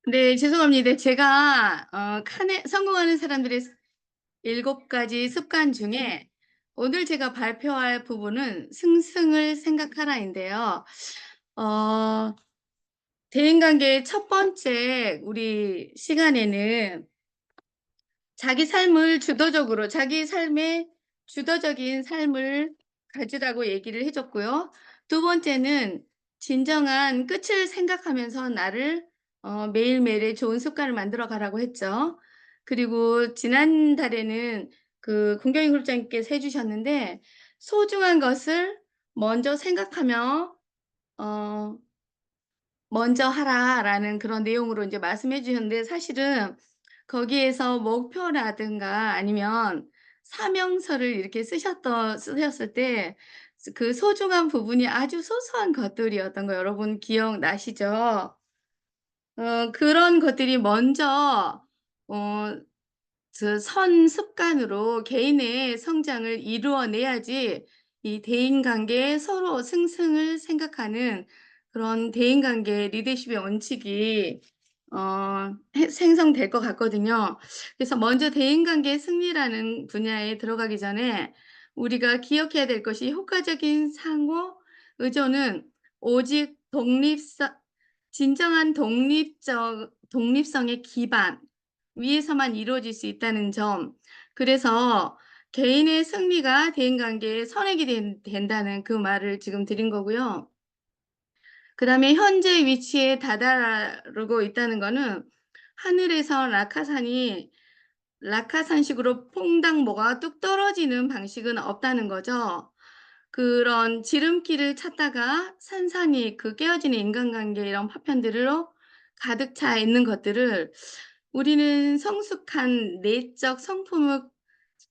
네, 죄송합니다. 제가 칸에 성공하는 사람들의 7가지 습관 중에 오늘 제가 발표할 부분은 "승승을 생각하라"인데요. 어 대인관계의 첫 번째 우리 시간에는 자기 삶의 주도적인 삶을 가지라고 얘기를 해 줬고요. 두 번째는 진정한 끝을 생각하면서 나를 매일매일의 좋은 습관을 만들어 가라고 했죠. 그리고 지난달에는 그 공경희 홀장님께서 해 주셨는데 소중한 것을 먼저 생각하며 어 "먼저 하라."라는 그런 내용으로 인제 말씀해 주셨는데, 사실은 거기에서 목표라든가 아니면 사명서를 이렇게 쓰셨을 때 그 소중한 부분이 아주 소소한 것들이었던 거 여러분 기억나시죠? 그런 것들이 먼저 어 습관으로 개인의 성장을 이루어내야지 이 대인관계에 서로 승승을 생각하는 그런 대인관계 리더십의 원칙이 생성될 것 같거든요. 그래서 먼저 대인관계 승리라는 분야에 들어가기 전에 우리가 기억해야 될 것이, 효과적인 상호 의존은 오직 진정한 독립성의 기반 위에서만 이루어질 수 있다는 점, 그래서 개인의 승리가 대인관계에 선행이 된다는 그 말을 지금 드린 거고요. 그다음에 현재 위치에 다다르고 있다는 거는 하늘에서 낙하산식으로 퐁당 뭐가 뚝 떨어지는 방식은 없다는 거죠. 그런 지름길을 찾다가 산산이 그 깨어지는 인간관계 이런 파편들로 가득 차 있는 것들을 우리는 성숙한 내적 성품의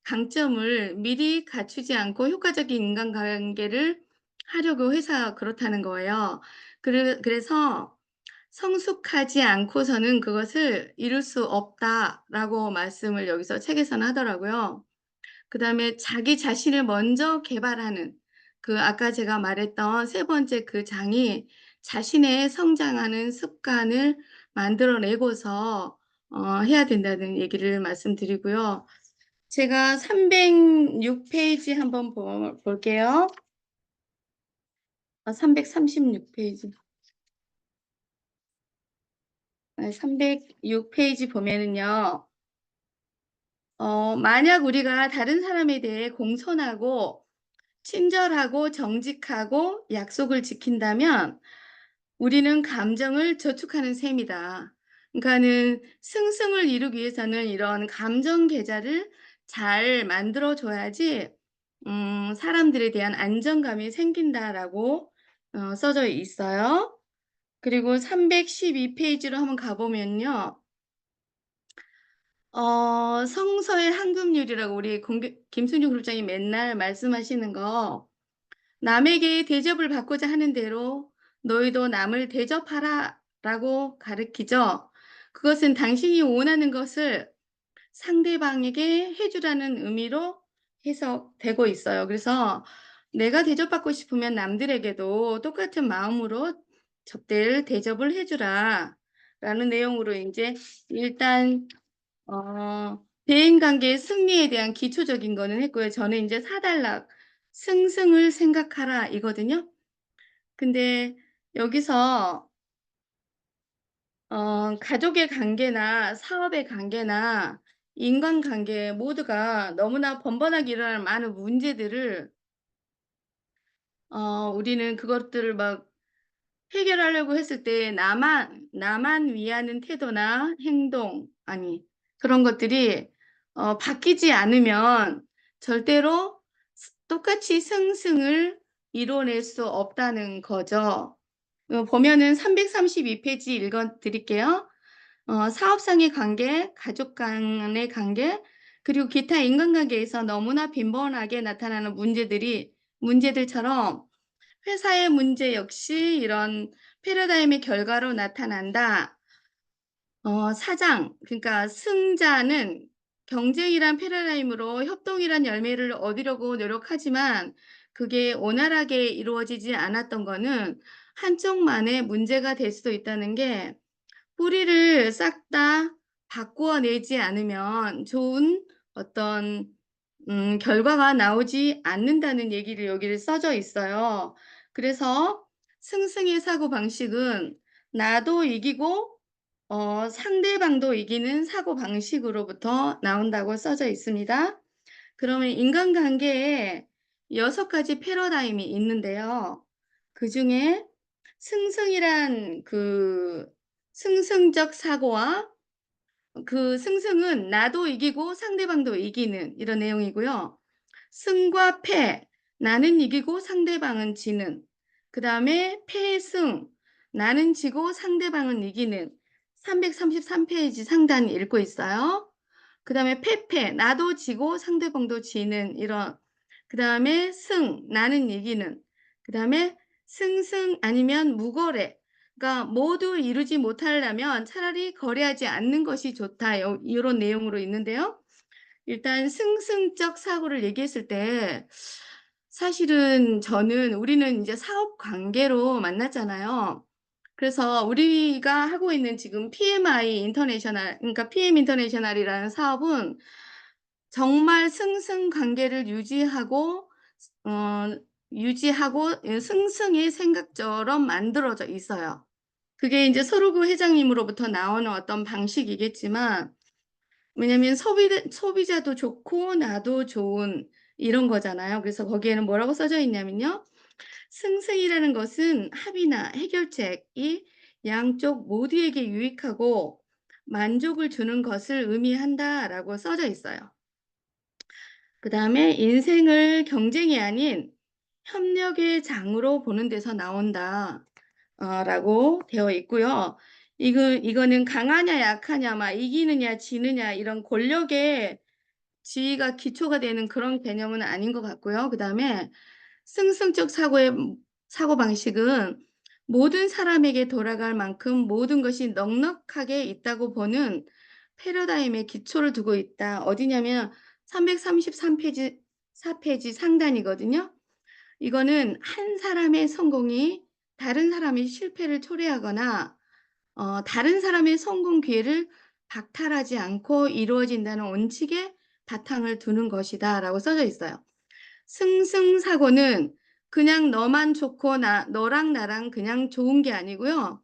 강점을 미리 갖추지 않고 효과적인 인간관계를 하려고 해서 그렇다는 거예요. 그래서 "성숙하지 않고서는 그것을 이룰 수 없다."라고 말씀을 여기서 책에서는 하더라고요. 그다음에 자기 자신을 먼저 개발하는, 그 아까 제가 말했던 세 번째 그 장이 자신의 성장하는 습관을 만들어 내고서 해야 된다는 얘기를 말씀드리고요. 제가 306 페이지 한번 볼게요. 336 페이지. 306 페이지 보면은요. 만약 우리가 다른 사람에 대해 공손하고 친절하고 정직하고 약속을 지킨다면 우리는 감정을 저축하는 셈이다. 그러니까는 승승을 이루기 위해서는 이런 감정 계좌를 잘 만들어 줘야지 사람들에 대한 안정감이 생긴다라고 써져 있어요. 그리고 312 페이지로 한번 가 보면요. 성서의 황금률이라고 우리 김순중 그룹장이 맨날 말씀하시는 거, "남에게 대접을 받고자 하는 대로 너희도 남을 대접하라."라고 가르치죠. 그것은 당신이 원하는 것을 상대방에게 해 주라는 의미로 해석되고 있어요. 그래서 내가 대접받고 싶으면 남들에게도 똑같은 마음으로 대접을 해 주라.'라는 내용으로 인제 일단 대인관계의 승리에 대한 기초적인 거는 했고요. 저는 인제 4단락 "승승을 생각하라." 이거든요. 근데 여기서 가족의 관계나 사업의 관계나 인간관계 모두가 너무나 번번하게 일어나는 많은 문제들을 우리는 그것들을 막 해결하려고 했을 때 나만 위하는 태도나 행동, 아니 그런 것들이 바뀌지 않으면 절대로 똑같이 승승을 이뤄낼 수 없다는 거죠. 보면은 332 페이지 읽어 드릴게요. 사업상의 관계, 가족 간의 관계, 그리고 기타 인간관계에서 너무나 빈번하게 나타나는 문제들처럼 회사의 문제 역시 이런 패러다임의 결과로 나타난다. 그러니까 승자는 경쟁이란 패러다임으로 협동이란 열매를 얻으려고 노력하지만 그게 원활하게 이루어지지 않았던 거는 한쪽만의 문제가 될 수도 있다는 게 뿌리를 싹 다 바꾸어 내지 않으면 좋은 어떤 결과가 나오지 않는다는 얘기를 여기를 써져 있어요. 그래서 승승의 사고방식은 나도 이기고 상대방도 이기는 사고방식으로부터 나온다고 써져 있습니다. 그러면 인간관계에 6가지 패러다임이 있는데요. 그중에 승승이란 그 승승적 사고와 그 승승은 나도 이기고 상대방도 이기는 이런 내용이고요. 승과 패, 나는 이기고 상대방은 지는. 그다음에 패승, 나는 지고 상대방은 이기는 333 페이지 상단 읽고 있어요. 그다음에 패패, 나도 지고 상대방도 지는 이런. 그다음에 승, 나는 이기는. 그다음에 승승 아니면 무거래. 그러니까 모두 이루지 못하려면 차라리 거래하지 않는 것이 좋다. 요런 내용으로 있는데요. 일단 승승적 사고를 얘기했을 때 사실은 저는 우리는 이제 사업 관계로 만났잖아요. 그래서 우리가 하고 있는 지금 PMI 인터내셔널 그러니까 PM 인터내셔널이라는 사업은 정말 승승 관계를 어 유지하고 승승의 생각처럼 만들어져 있어요. 그게 인제 서르브 회장님으로부터 나오는 어떤 방식이겠지만 왜냐면 소비자도 좋고 나도 좋은 이런 거잖아요. 그래서 거기에는 뭐라고 써져 있냐면요. "승승이라는 것은 합의나 해결책이 양쪽 모두에게 유익하고 만족을 주는 것을 의미한다."라고 써져 있어요. 그다음에 "인생을 경쟁이 아닌 협력의 장으로 보는 데서 나온다." 라고 되어 있고요. 이거는 강하냐 약하냐 막 이기느냐 지느냐 이런 권력의 지위가 기초가 되는 그런 개념은 아닌 것 같고요. 그다음에 승승적 사고방식은 모든 사람에게 돌아갈 만큼 모든 것이 넉넉하게 있다고 보는 패러다임의 기초를 두고 있다. 어디냐면 333 페이지 4 페이지 상단이거든요. 이거는 한 사람의 성공이 다른 사람의 실패를 초래하거나 다른 사람의 성공 기회를 박탈하지 않고 이루어진다는 원칙에 바탕을 두는 것이다라고 써져 있어요. 승승사고는 그냥 너만 좋고 너랑 나랑 그냥 좋은 게 아니고요.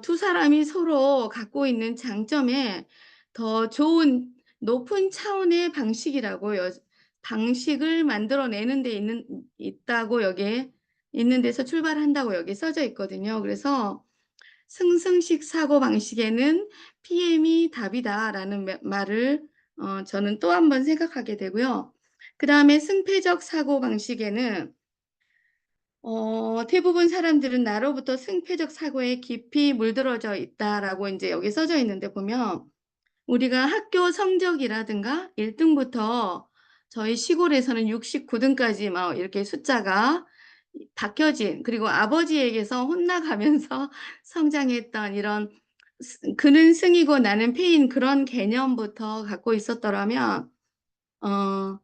두 사람이 서로 갖고 있는 장점에 더 좋은 높은 차원의 방식을 만들어내는 데 있다고 여기에 있는 데서 출발한다고 여기 써져 있거든요. 그래서 "승승식 사고방식에는 PM이 답이다."라는 말을 저는 또 한 번 생각하게 되고요. 그다음에 "승패적 사고방식에는 대부분 사람들은 나로부터 승패적 사고에 깊이 물들어져 있다."라고 인제 여기 써져 있는데 보면 우리가 학교 성적이라든가 1 등부터 저희 시골에서는 69 등까지 막 이렇게 숫자가 박혀진 그리고 아버지에게서 혼나가면서 성장했던 이런 그는 승이고 나는 패인 그런 개념부터 갖고 있었더라면 어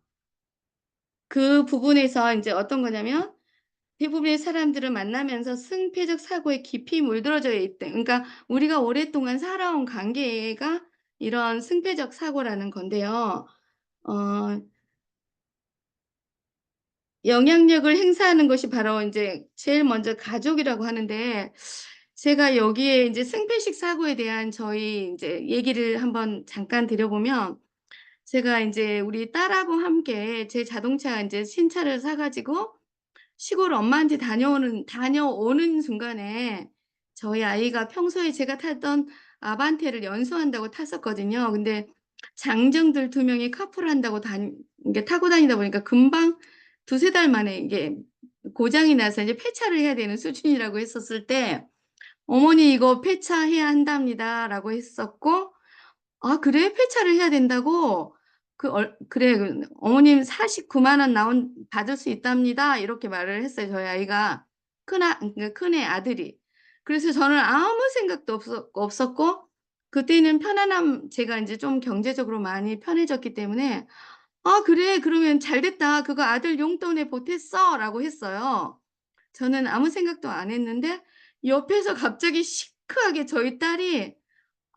그 부분에서 인제 어떤 거냐면 대부분의 사람들을 만나면서 승패적 사고에 깊이 물들어져 있대 그러니까 우리가 오랫동안 살아온 관계가 이런 승패적 사고라는 건데요. 어 영향력을 행사하는 것이 바로 인제 제일 먼저 가족이라고 하는데 제가 여기에 인제 승패식 사고에 대한 저희 인제 얘기를 한번 잠깐 드려보면 제가 인제 우리 딸하고 함께 제 자동차 인제 신차를 사 가지고 시골 엄마한테 다녀오는 순간에 저희 아이가 평소에 제가 타던 아반떼를 연수한다고 탔었거든요. 근데 장정들 2 명이 카풀한다고 이게 타고 다니다 보니까 금방 2-3달 만에 이게 고장이 나서 이제 폐차를 해야 되는 수준이라고 했었을 때 "어머니 이거 폐차해야 한답니다."라고 했었고 "아 그래? 폐차를 해야 된다고? 그래 어머님 49만 원 받을 수 있답니다." 이렇게 말을 했어요 저희 아이가. 그러니까 큰애 아들이. 그래서 저는 아무 생각도 없었고 그때는 제가 인제 좀 경제적으로 많이 편해졌기 때문에 "아 그래 그러면 잘 됐다. 그거 아들 용돈에 보탰어."라고 했어요. 저는 아무 생각도 안 했는데 옆에서 갑자기 시크하게 저희 딸이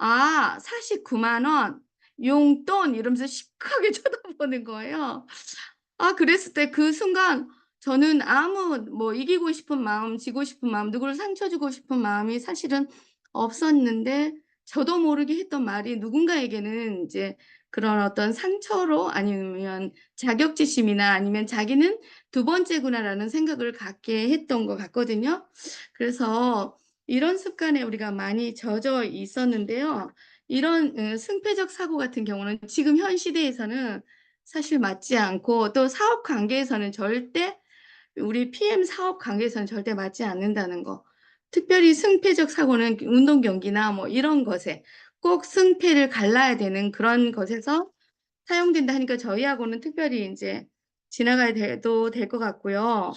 "아 49만 원 용돈." 이러면서 시크하게 쳐다보는 거예요. 그랬을 때 그 순간 저는 아무 뭐 이기고 싶은 마음, 지고 싶은 마음, 누구를 상처 주고 싶은 마음이 사실은 없었는데, 저도 모르게 했던 말이 누군가에게는 이제 그런 어떤 상처로, 아니면 자격지심이나, 아니면 '자기는 두 번째구나.'라는 생각을 갖게 했던 것 같거든요. 그래서 이런 습관에 우리가 많이 젖어 있었는데요. 이런 승패적 사고 같은 경우는 지금 현 시대에서는 사실 맞지 않고, 또 사업 관계에서는 절대, 우리 PM 사업 관계에서는 절대 맞지 않는다는 거. 특별히 승패적 사고는 운동 경기나 뭐 이런 것에 꼭 승패를 갈라야 되는 그런 것에서 사용된다 하니까 저희하고는 특별히 인제 지나가야 돼도 될 것 같고요.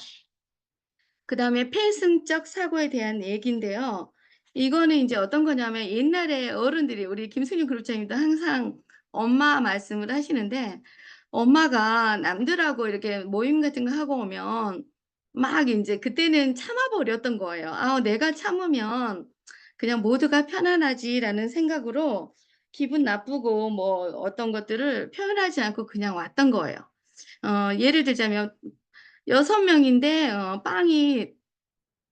그다음에 폐승적 사고에 대한 얘기인데요. 이거는 인제 어떤 거냐면, 옛날에 어른들이, 우리 김승윤 그룹장님도 항상 엄마 말씀을 하시는데, 엄마가 남들하고 이렇게 모임 같은 거 하고 오면 막 인제 그때는 참아 버렸던 거예요. '아 내가 참으면 그냥 모두가 편안하지.'라는 생각으로 기분 나쁘고 뭐 어떤 것들을 표현하지 않고 그냥 왔던 거예요. 예를 들자면 6 명인데 빵이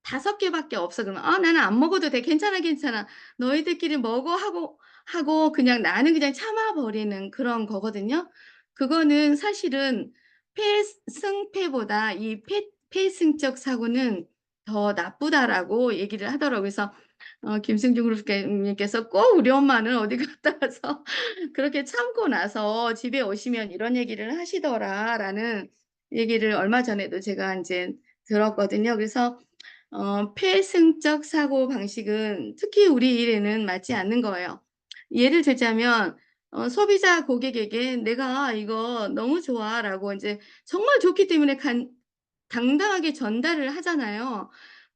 5 개밖에 없어. 그러면 "아 나는 안 먹어도 돼. 괜찮아, 괜찮아. 너희들끼리 먹어." 하고 그냥 나는 그냥 참아 버리는 그런 거거든요. 그거는 사실은 승패보다 이 패승적 사고는 더 나쁘다라고 얘기를 하더라고요. 그래서 김승중 그룹님께서 "꼭 우리 엄마는 어디 갔다 와서 그렇게 참고 나서 집에 오시면 이런 얘기를 하시더라."라는 얘기를 얼마 전에도 제가 인제 들었거든요. 그래서 폐승적 사고 방식은 특히 우리 일에는 맞지 않는 거예요. 예를 들자면 소비자 고객에게 "내가 이거 너무 좋아."라고 인제 정말 좋기 때문에 당당하게 전달을 하잖아요.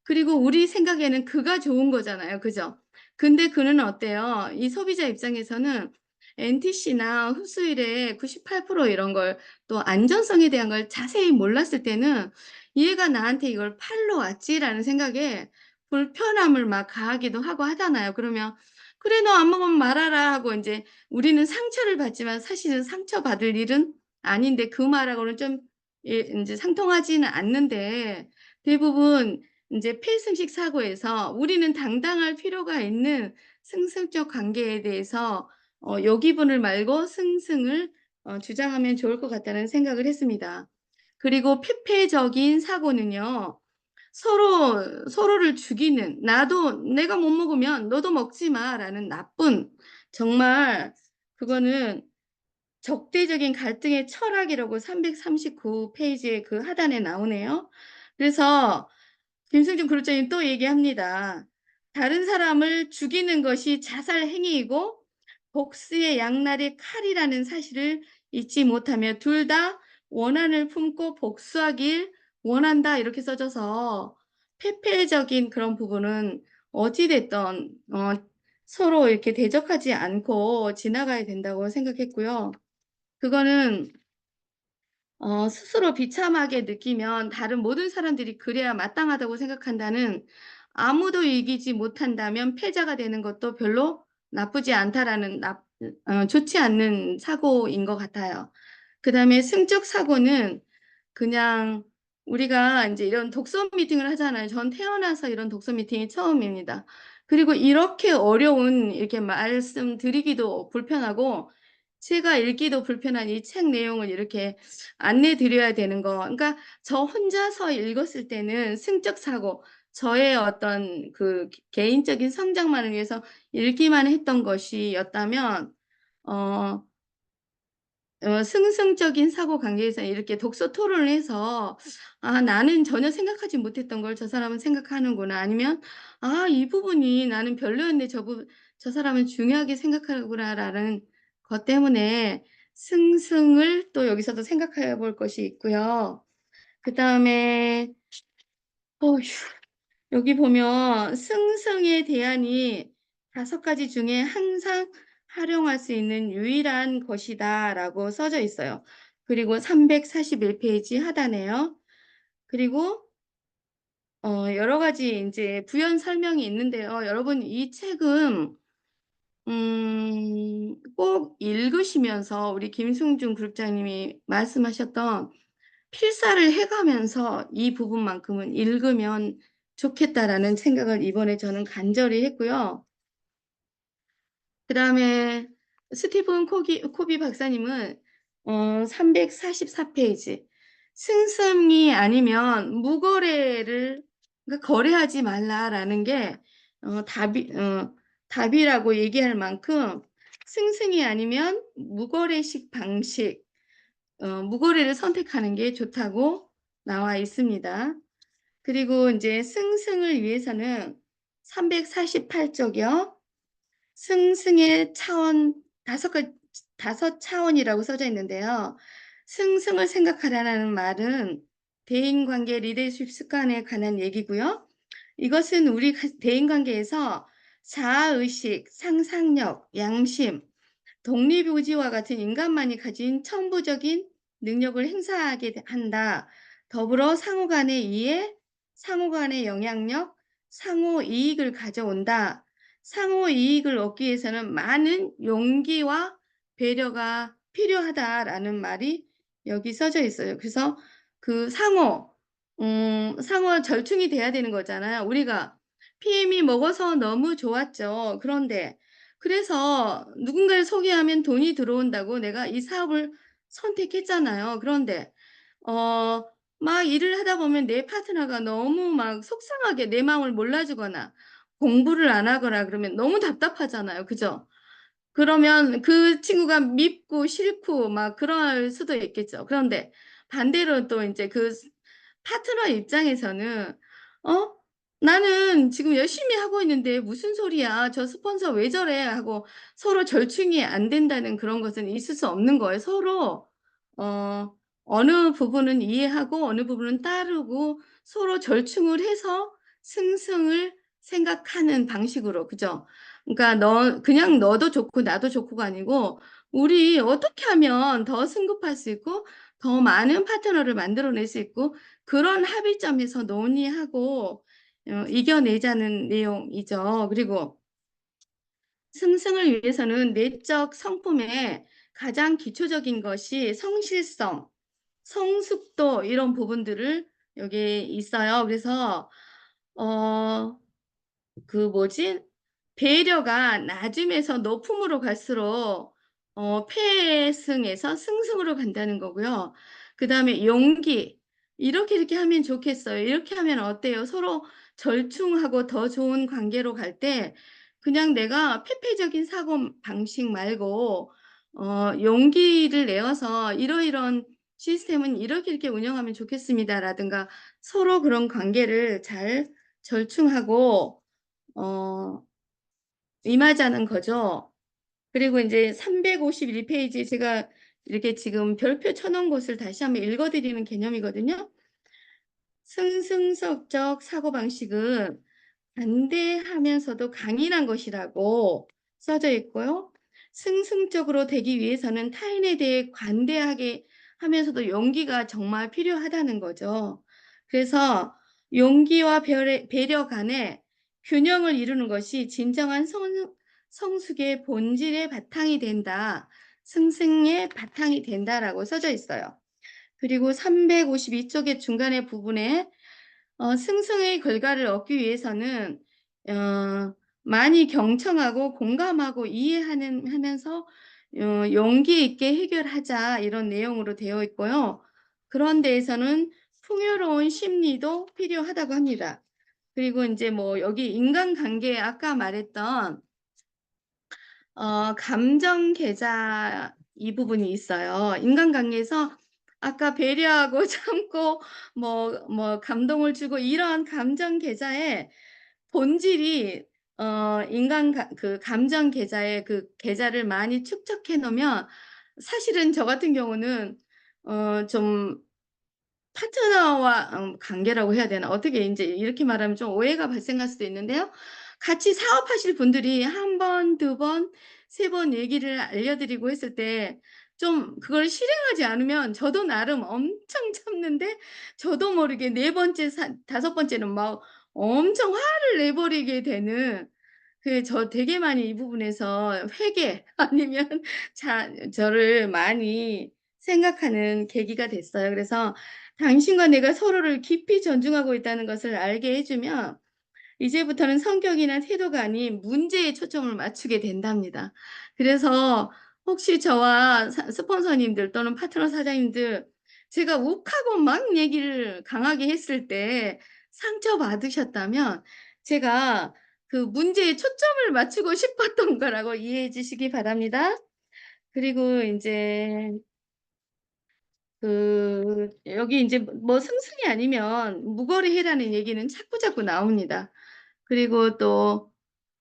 그리고 우리 생각에는 그가 좋은 거잖아요. 그죠? 근데 그는 어때요? 이 소비자 입장에서는 NTC나 흡수율의 98% 이런 걸, 또 안전성에 대한 걸 자세히 몰랐을 때는 '얘가 나한테 이걸 팔러 왔지.'라는 생각에 불편함을 막 가하기도 하고 하잖아요. 그러면 "그래 너 안 먹으면 말아라." 하고 인제 우리는 상처를 받지만 사실은 상처받을 일은 아닌데, 그 말하고는 좀 인제 상통하지는 않는데, 대부분 인제 필승식 사고에서 우리는 당당할 필요가 있는 승승적 관계에 대해서 요기분을 말고 승승을 주장하면 좋을 것 같다는 생각을 했습니다. 그리고 피폐적인 사고는요, 서로를 죽이는, "나도 내가 못 먹으면 너도 먹지 마."라는 나쁜, 정말 그거는 적대적인 갈등의 철학이라고 339 페이지의 그 하단에 나오네요. 그래서 김승준 그룹장님 또 얘기합니다. "다른 사람을 죽이는 것이 자살 행위이고 복수의 양날의 칼이라는 사실을 잊지 못하며 둘 다 원한을 품고 복수하길 원한다." 이렇게 써져서 패폐적인 그런 부분은 어찌 됐든 서로 이렇게 대적하지 않고 지나가야 된다고 생각했고요. 그거는 스스로 비참하게 느끼면 다른 모든 사람들이 그래야 마땅하다고 생각한다는, 아무도 이기지 못한다면 패자가 되는 것도 별로 나쁘지 않다라는 좋지 않는 사고인 것 같아요. 그다음에 승적 사고는 그냥, 우리가 인제 이런 독서 미팅을 하잖아요. 전 태어나서 이런 독서 미팅이 처음입니다. 그리고 이렇게 어려운, 이렇게 말씀드리기도 불편하고 제가 읽기도 불편한 이 책 내용을 이렇게 안내 드려야 되는 거, 그러니까 저 혼자서 읽었을 때는 승적 사고, 저의 어떤 그 개인적인 성장만을 위해서 읽기만 했던 것이었다면, 어 승승적인 사고관계에서 이렇게 독서 토론을 해서 '아 나는 전혀 생각하지 못했던 걸 저 사람은 생각하는구나.' 아니면 '아 이 부분이 나는 별로였는데 저 사람은 중요하게 생각하는구나.'라는 것 때문에 승승을 또 여기서도 생각해 볼 것이 있고요. 그다음에 어휴, 여기 보면 "승승의 대안이 5가지 중에 항상 활용할 수 있는 유일한 것이다."라고 써져 있어요. 그리고 341 페이지 하단에요. 그리고 여러 가지 인제 부연 설명이 있는데요. 여러분 이 책은 꼭 읽으시면서 우리 김승준 그룹장님이 말씀하셨던 필사를 해 가면서 이 부분만큼은 읽으면 좋겠다라는 생각을 이번에 저는 간절히 했고요. 그다음에 스티븐 코비 박사님은 344 페이지 "승승이 아니면 무거래를 그러니까 거래하지 말라."라는 게 답이라고 얘기할 만큼 승승이 아니면 무거래식 방식 무거래를 선택하는 게 좋다고 나와 있습니다. 그리고 인제 승승을 위해서는 348 쪽이요. 승승의 차원 다섯 차원이라고 써져 있는데요. 승승을 생각하라는 말은 대인관계 리더십 습관에 관한 얘기고요. 이것은 우리 대인관계에서 자아의식, 상상력, 양심, 독립의지와 같은 인간만이 가진 천부적인 능력을 행사하게 한다. 더불어 상호 간의 이해, 상호 간의 영향력, 상호 이익을 가져온다. 상호 이익을 얻기 위해서는 많은 용기와 배려가 필요하다라는 말이 여기 써져 있어요. 그래서 그 상호 절충이 돼야 되는 거잖아요. 우리가 PM이 먹어서 너무 좋았죠. 그런데 그래서 누군가를 소개하면 돈이 들어온다고 내가 이 사업을 선택했잖아요. 그런데 어 막 일을 하다 보면 내 파트너가 너무 막 속상하게 내 마음을 몰라 주거나 공부를 안 하거나 그러면 너무 답답하잖아요. 그죠? 그러면 그 친구가 밉고 싫고 막 그럴 수도 있겠죠. 그런데 반대로 또 인제 파트너 입장에서는 '어 나는 지금 열심히 하고 있는데 무슨 소리야. 저 스폰서 왜 저래.' 하고 서로 절충이 안 된다는 그런 것은 있을 수 없는 거예요. 서로 어 어느 부분은 이해하고 어느 부분은 따르고 서로 절충을 해서 승승을 생각하는 방식으로 그죠? 그러니까 그냥 너도 좋고 나도 좋고가 아니고 우리 어떻게 하면 더 승급할 수 있고 더 많은 파트너를 만들어낼 수 있고 그런 합의점에서 논의하고 이겨내자는 내용이죠. 그리고 승승을 위해서는 내적 성품의 가장 기초적인 것이 성실성, 성숙도 이런 부분들을 여기에 있어요. 그래서 어 그 뭐지? 배려가 낮음에서 높음으로 갈수록 패승에서 승승으로 간다는 거고요. 그다음에 용기. 이렇게 하면 좋겠어요. 이렇게 하면 어때요? 서로 절충하고 더 좋은 관계로 갈 때 그냥 내가 페페적인 사고 방식 말고 용기를 내어서 "이러이러한 시스템은 이렇게 운영하면 좋겠습니다."라든가 서로 그런 관계를 잘 절충하고 어 임하자는 거죠. 그리고 인제 351 페이지 제가 이렇게 지금 별표 쳐 놓은 곳을 다시 한번 읽어 드리는 개념이거든요. "승승석적 사고방식은 관대하면서도 강인한 것이라고 써져 있고요. 승승적으로 되기 위해서는 타인에 대해 관대하게 하면서도 용기가 정말 필요하다는 거죠. 그래서 용기와 배려 간의 균형을 이루는 것이 진정한 성숙의 본질의 바탕이 된다. 승승의 바탕이 된다라고 써져 있어요. 그리고 352 쪽의 중간에 부분에 승승의 결과를 얻기 위해서는 어 많이 경청하고 공감하고 하면서 용기 있게 해결하자 이런 내용으로 되어 있고요. 그런 데에서는 풍요로운 심리도 필요하다고 합니다. 그리고 인제 뭐 여기 인간관계 아까 말했던 감정 계좌 이 부분이 있어요. 인간관계에서 아까 배려하고 참고 감동을 주고 이런 감정 계좌의 본질이 감정 계좌의 그 계좌를 많이 축적해 놓으면 사실은 저 같은 경우는 좀 파트너와 관계라고 해야 되나? 어떻게 인제 이렇게 말하면 좀 오해가 발생할 수도 있는데요. 같이 사업하실 분들이 한 번, 두 번, 세 번 얘기를 알려 드리고 했을 때 좀 그걸 실행하지 않으면 저도 나름 엄청 참는데 저도 모르게 네 번째 다섯 번째는 막 엄청 화를 내 버리게 되는 저 되게 많이 이 부분에서 회개 아니면 저를 많이 생각하는 계기가 됐어요. 그래서 당신과 내가 서로를 깊이 존중하고 있다는 것을 알게 해 주면 이제부터는 성격이나 태도가 아닌 문제에 초점을 맞추게 된답니다. 그래서 혹시 저와 스폰서님들 또는 파트너 사장님들, 제가 욱하고 막 얘기를 강하게 했을 때 상처받으셨다면, 제가 그 문제에 초점을 맞추고 싶었던 거라고 이해해 주시기 바랍니다. 그리고 인제 여기 인제 뭐 승승이 아니면 무거리해라는 얘기는 자꾸자꾸 나옵니다. 그리고 또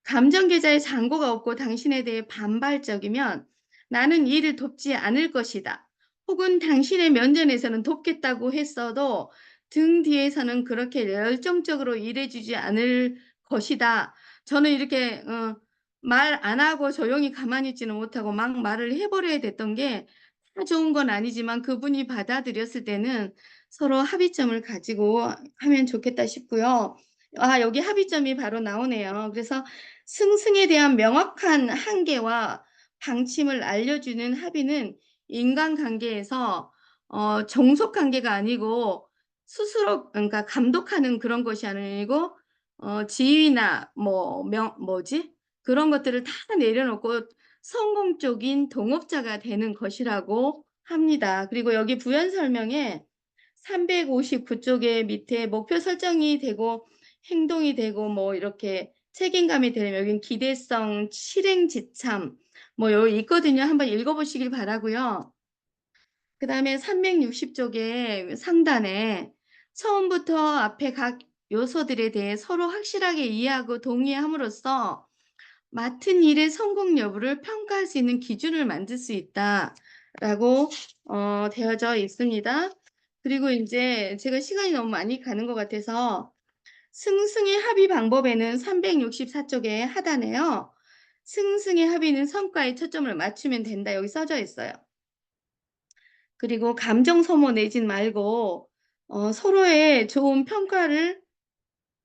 감정 계좌에 잔고가 없고 당신에 대해 반발적이면 "나는 이 일을 돕지 않을 것이다." 혹은 당신의 면전에서는 돕겠다고 했어도 등 뒤에서는 그렇게 열정적으로 일해 주지 않을 것이다. 저는 이렇게 말 안 하고 조용히 가만히 있지는 못하고 막 말을 해 버려야 됐던 게, 다 좋은 건 아니지만 그분이 받아들였을 때는 서로 합의점을 가지고 하면 좋겠다 싶고요. 여기 합의점이 바로 나오네요. 그래서 승승에 대한 명확한 한계와 방침을 알려주는 합의는 인간관계에서 종속 관계가 아니고 스스로, 그러니까 감독하는 그런 것이 아니고 지위나 그런 것들을 다 내려놓고 성공적인 동업자가 되는 것이라고 합니다. 그리고 여기 부연 설명에 359 쪽에 밑에 목표 설정이 되고 행동이 되고 뭐 이렇게 책임감이 되면 여긴 기대성, 실행 지참 여기 있거든요. 한번 읽어 보시길 바라고요. 그다음에 360 쪽에 상단에 처음부터 앞에 각 요소들에 대해 서로 확실하게 이해하고 동의함으로써 맡은 일의 성공 여부를 평가할 수 있는 기준을 만들 수 있다라고 되어져 있습니다. 그리고 인제 제가 시간이 너무 많이 가는 것 같아서 승승의 합의 방법에는 364 쪽의 하단에요. "승승의 합의는 성과에 초점을 맞추면 된다." 여기 써져 있어요. 그리고 감정 소모 내진 말고 서로의 좋은 평가를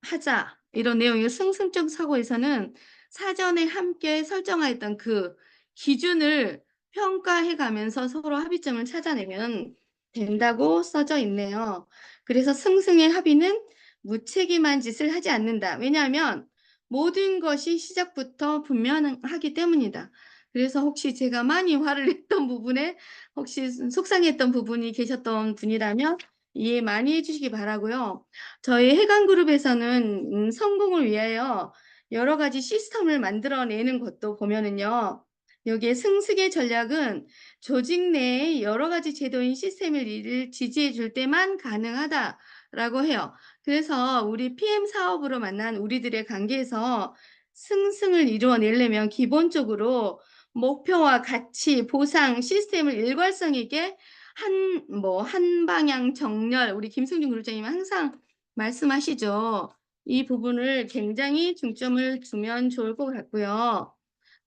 하자, 이런 내용이고, 승승적 사고에서는 사전에 함께 설정하였던 그 기준을 평가해 가면서 서로 합의점을 찾아내면 된다고 써져 있네요. 그래서 승승의 합의는 무책임한 짓을 하지 않는다. 왜냐하면 모든 것이 시작부터 분명하기 때문이다. 그래서 혹시 제가 많이 화를 냈던 부분에 혹시 속상했던 부분이 계셨던 분이라면 이해 많이 해 주시기 바라고요. 저희 해강 그룹에서는 성공을 위하여 여러 가지 시스템을 만들어 내는 것도 보면은요. 여기에 승승의 전략은 조직 내에 여러 가지 제도인 시스템을 이를 지지해 줄 때만 가능하다라고 해요. 그래서 우리 PM 사업으로 만난 우리들의 관계에서 승승을 이루어 내려면 기본적으로 목표와 가치, 보상, 시스템을 일관성 있게 한 방향 정렬, 우리 김승준 그룹장님은 항상 말씀하시죠. 이 부분을 굉장히 중점을 두면 좋을 것 같고요.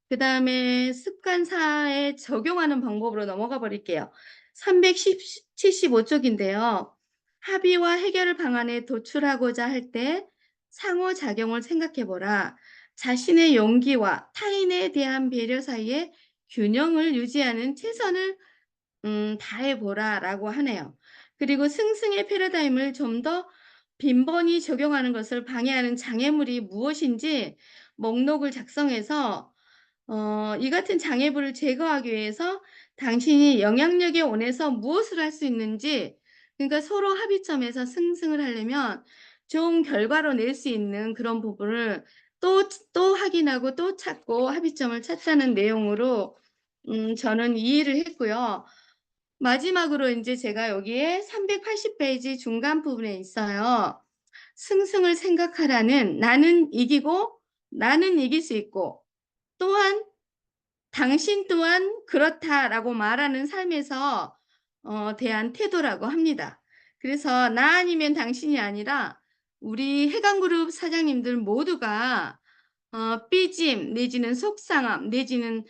그다음에 습관사에 적용하는 방법으로 넘어가 버릴게요. 375 쪽인데요. 합의와 해결 방안에 도출하고자 할 때 상호작용을 생각해 보라. 자신의 용기와 타인에 대한 배려 사이에 균형을 유지하는 최선을 다해 보라라고 하네요. 그리고 승승의 패러다임을 좀 더 빈번히 적용하는 것을 방해하는 장애물이 무엇인지 목록을 작성해서 이 같은 장애물을 제거하기 위해서 당신이 영향력에 원해서 무엇을 할 수 있는지, 그러니까 서로 합의점에서 승승을 하려면 좋은 결과로 낼 수 있는 그런 부분을 또 확인하고 또 찾고 합의점을 찾자는 내용으로 저는 이해를 했고요. 마지막으로 인제 제가 여기에 380 페이지 중간 부분에 있어요. "승승을 생각하라는 나는 이기고 나는 이길 수 있고 또한 당신 또한 그렇다."라고 말하는 삶에서 대한 태도라고 합니다. 그래서 나 아니면 당신이 아니라 우리 해강그룹 사장님들 모두가 삐짐 내지는 속상함 내지는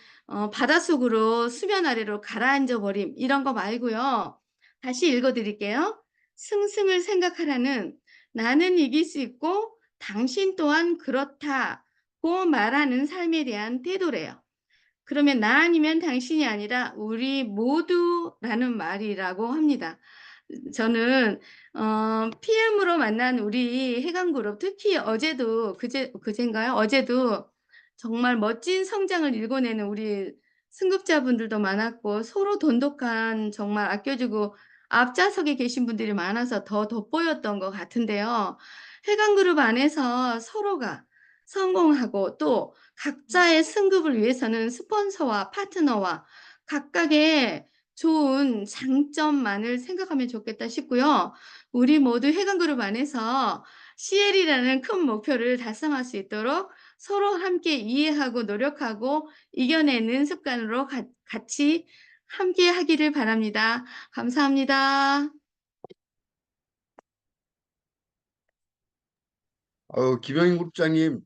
바닷속으로 수면 아래로 가라앉아 버림, 이런 거 말고요. 다시 읽어 드릴게요. "승승을 생각하라는 나는 이길 수 있고 당신 또한 그렇다." 말하는 삶에 대한 태도래요. 그러면 "나 아니면 당신이 아니라 우리 모두"라는 말이라고 합니다. 저는 PM으로 만난 우리 해강 그룹, 특히 어제도 그젠가요? 어제도 정말 멋진 성장을 일궈내는 우리 승급자분들도 많았고, 서로 돈독한, 정말 아껴주고 앞좌석에 계신 분들이 많아서 더 돋보였던 것 같은데요. 해강 그룹 안에서 서로가 성공하고, 또 각자의 승급을 위해서는 스폰서와 파트너와 각각의 좋은 장점만을 생각하면 좋겠다 싶고요. 우리 모두 해강그룹 안에서 CL이라는 큰 목표를 달성할 수 있도록 서로 함께 이해하고 노력하고 이겨내는 습관으로 같이 함께 하기를 바랍니다. 감사합니다. 김영인 국장님,